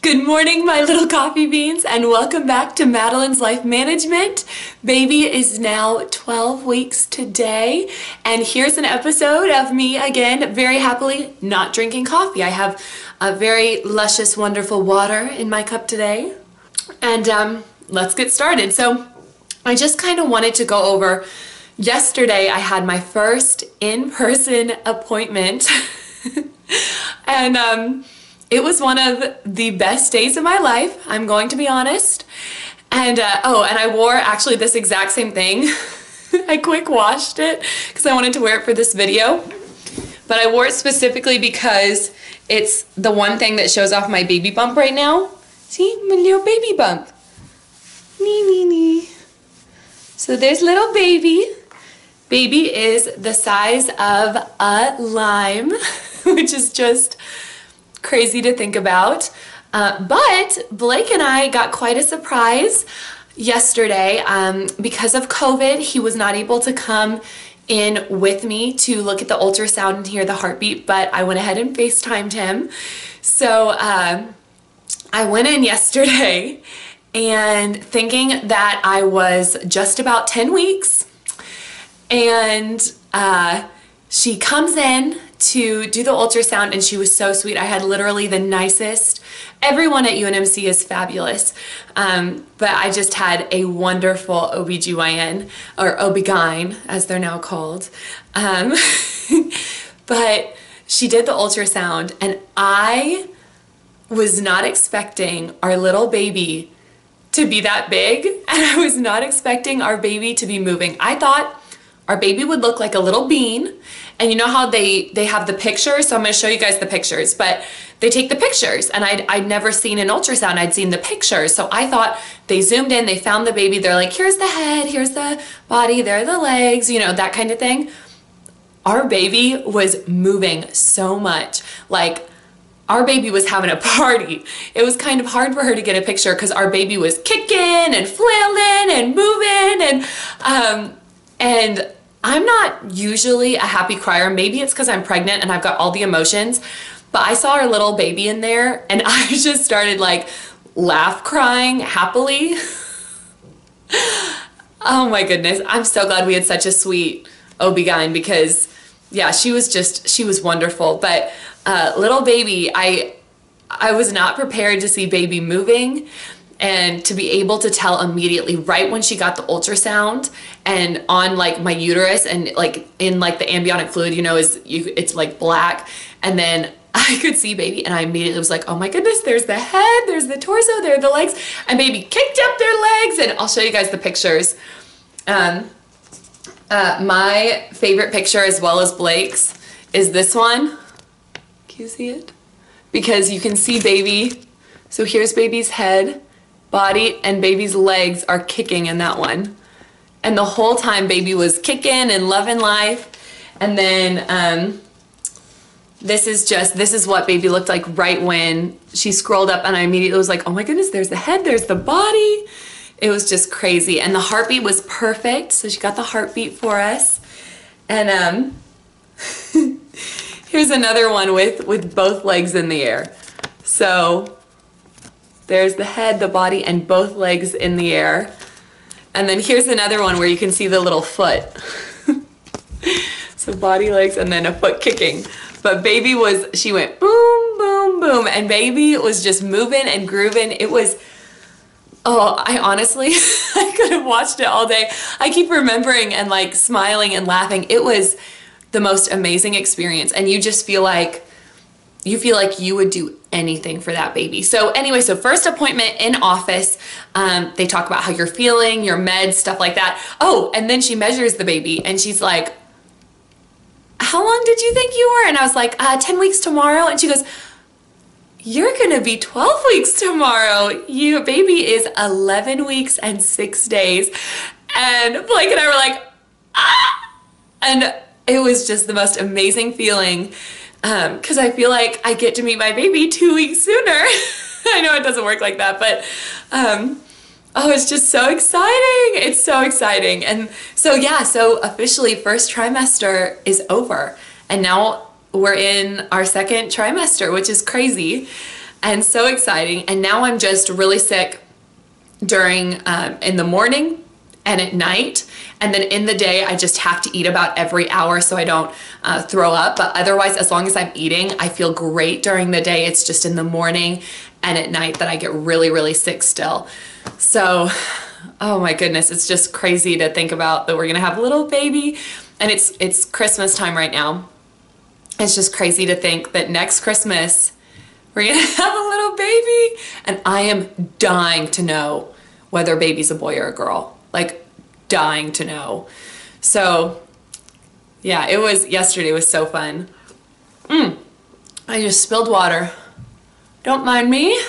Good morning, my little coffee beans, and welcome back to Madeline's Life Management. Baby is now 12 weeks today, and here's an episode of me again, very happily not drinking coffee. I have a very luscious, wonderful water in my cup today, and let's get started. So I just kind of wanted to go over, yesterday I had my first in-person appointment, and it was one of the best days of my life, I'm going to be honest. And and I wore actually this exact same thing. I quick washed it because I wanted to wear it for this video. But I wore it specifically because it's the one thing that shows off my baby bump right now. See, my little baby bump. Nee. So there's little baby. Baby is the size of a lime, which is just crazy to think about. But Blake and I got quite a surprise yesterday. Because of COVID, he was not able to come in with me to look at the ultrasound and hear the heartbeat, but I went ahead and FaceTimed him. So I went in yesterday and thinking that I was just about 10 weeks, and she comes in to do the ultrasound and she was so sweet. I had literally the nicest, everyone at UNMC is fabulous, but I just had a wonderful OBGYN, or OB-GYN as they're now called. But she did the ultrasound and I was not expecting our little baby to be that big, and I was not expecting our baby to be moving. I thought our baby would look like a little bean. And you know how they have the pictures? So I'm going to show you guys the pictures, but they take the pictures, and I'd never seen an ultrasound. I'd seen the pictures. So I thought they zoomed in, they found the baby. They're like, here's the head, here's the body, there are the legs, you know, that kind of thing. Our baby was moving so much. Like, our baby was having a party. It was kind of hard for her to get a picture because our baby was kicking and flailing and moving, and I'm not usually a happy crier. Maybe it's because I'm pregnant and I've got all the emotions, but I saw our little baby in there and I just started like laugh crying happily. Oh my goodness. I'm so glad we had such a sweet OB-GYN because yeah, she was wonderful. But little baby, I was not prepared to see baby moving, and to be able to tell immediately right when she got the ultrasound and on like my uterus and like in like the amniotic fluid, you know, it's like black, and then I could see baby and I immediately was like, oh my goodness, there's the head, there's the torso, there are the legs, and baby kicked up their legs, and I'll show you guys the pictures. My favorite picture, as well as Blake's, is this one. Can you see it? Because you can see baby. So here's baby's head, body, and baby's legs are kicking in that one. And the whole time baby was kicking and loving life. And then this is what baby looked like right when she scrolled up, and I immediately was like, oh my goodness, there's the head, there's the body. It was just crazy. And the heartbeat was perfect. So she got the heartbeat for us. And here's another one with both legs in the air. So there's the head, the body, and both legs in the air. And then here's another one where you can see the little foot. So body, legs, and then a foot kicking. But baby she went boom, boom, boom, and baby was just moving and grooving. It was, oh, I honestly, I could have watched it all day. I keep remembering and like smiling and laughing. It was the most amazing experience, and you just feel like you would do anything for that baby. So anyway, so first appointment in office, they talk about how you're feeling, your meds, stuff like that. Oh, and then she measures the baby and she's like, how long did you think you were? And I was like, 10 weeks tomorrow. And she goes, you're gonna be 12 weeks tomorrow. Your baby is 11 weeks and 6 days. And Blake and I were like, ah! And it was just the most amazing feeling. Because I feel like I get to meet my baby 2 weeks sooner. I know it doesn't work like that, but oh, it's just so exciting. It's so exciting. And so yeah, so officially first trimester is over, and now we're in our second trimester, which is crazy. and so exciting. And now I'm just really sick during, in the morning and at night. And then in the day, I just have to eat about every hour so I don't throw up. But otherwise, as long as I'm eating, I feel great during the day. It's just in the morning and at night that I get really, really sick still. So, oh my goodness, it's just crazy to think about that we're gonna have a little baby. And it's Christmas time right now. It's just crazy to think that next Christmas, we're gonna have a little baby. And I am dying to know whether baby's a boy or a girl. Like, dying to know. So yeah, yesterday was so fun. I just spilled water. Don't mind me.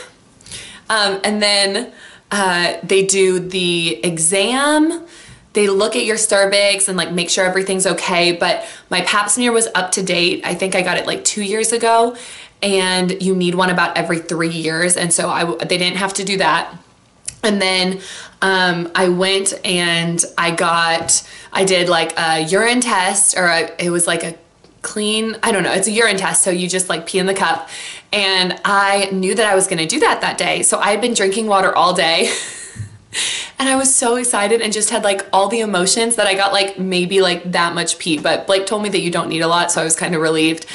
And then they do the exam. They look at your cervix and like make sure everything's okay. But my pap smear was up to date. I think I got it like 2 years ago, and you need one about every 3 years. And so they didn't have to do that. And then I went and I did like a urine test, or it was like a clean, I don't know, it's a urine test. So you just like pee in the cup. And I knew that I was gonna do that day. So I had been drinking water all day. And I was so excited and just had like all the emotions that I got like maybe like that much pee. But Blake told me that you don't need a lot, so I was kind of relieved.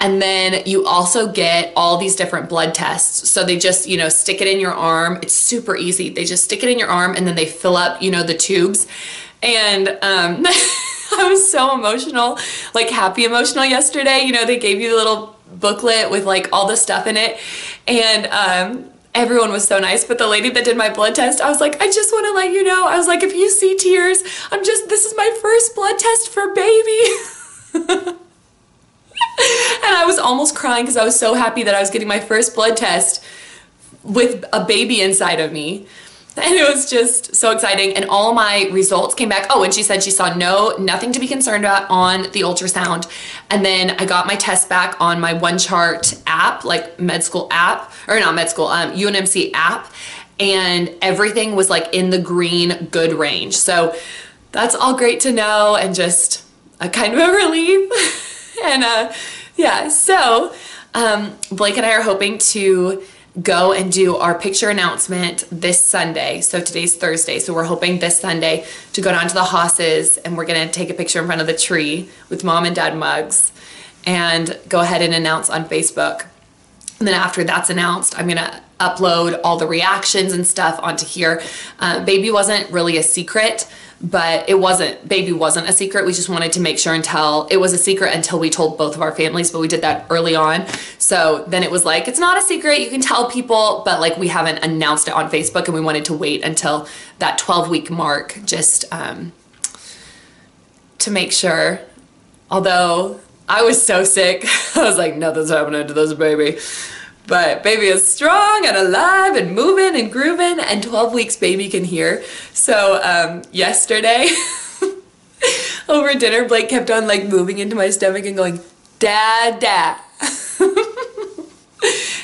And then you also get all these different blood tests. So they just, you know, stick it in your arm. It's super easy. They just stick it in your arm and then they fill up, you know, the tubes. And I was so emotional, like happy emotional yesterday. You know, they gave you the little booklet with like all the stuff in it. And everyone was so nice. But the lady that did my blood test, I was like, I just want to let you know. I was like, if you see tears, this is my first blood test for baby. And I was almost crying because I was so happy that I was getting my first blood test with a baby inside of me. And it was just so exciting. And all my results came back. Oh, and she said she saw nothing to be concerned about on the ultrasound. And then I got my test back on my OneChart app, like med school app, or not med school, UNMC app. And everything was like in the green good range. So that's all great to know, and just a kind of a relief. And yeah, so Blake and I are hoping to go and do our picture announcement this Sunday. So today's Thursday, so we're hoping this Sunday to go down to the Hosses, and we're gonna take a picture in front of the tree with mom and dad mugs and go ahead and announce on Facebook. And then after that's announced, I'm gonna upload all the reactions and stuff onto here. Baby wasn't really a secret, but baby wasn't a secret. We just wanted to make sure it was a secret until we told both of our families, but we did that early on. So then it was like, it's not a secret, you can tell people, but like we haven't announced it on Facebook, and we wanted to wait until that 12-week mark just to make sure. Although I was so sick, I was like, nothing's happening to this baby. But baby is strong and alive and moving and grooving, and 12 weeks baby can hear. So yesterday over dinner, Blake kept on like moving into my stomach and going, dad, dad.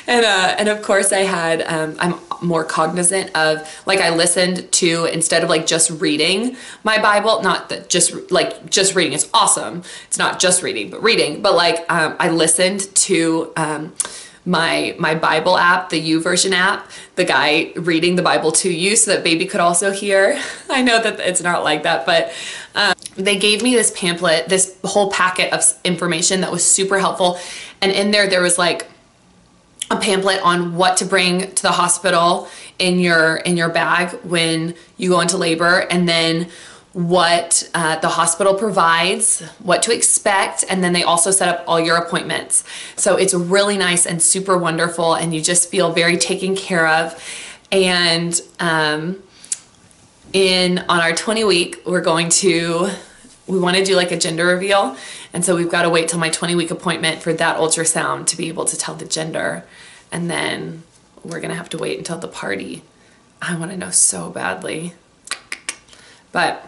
And of course I had, I'm more cognizant of, like I listened to, instead of like just reading my Bible, not that just reading is awesome. It's not just reading, but reading. But like I listened to my Bible app, the YouVersion app, the guy reading the Bible to you so that baby could also hear. I know that it's not like that, but they gave me this pamphlet, this whole packet of information that was super helpful. And in there was like a pamphlet on what to bring to the hospital in your bag when you go into labor, and then what the hospital provides, what to expect, and then they also set up all your appointments. So it's really nice and super wonderful, and you just feel very taken care of. And on our 20 week, we want to do like a gender reveal, and so we've got to wait till my 20-week appointment for that ultrasound to be able to tell the gender, and then we're gonna have to wait until the party. I want to know so badly. But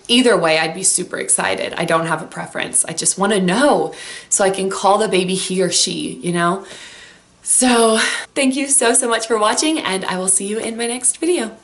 either way, I'd be super excited. I don't have a preference. I just want to know so I can call the baby he or she, you know? So thank you so much for watching, and I will see you in my next video.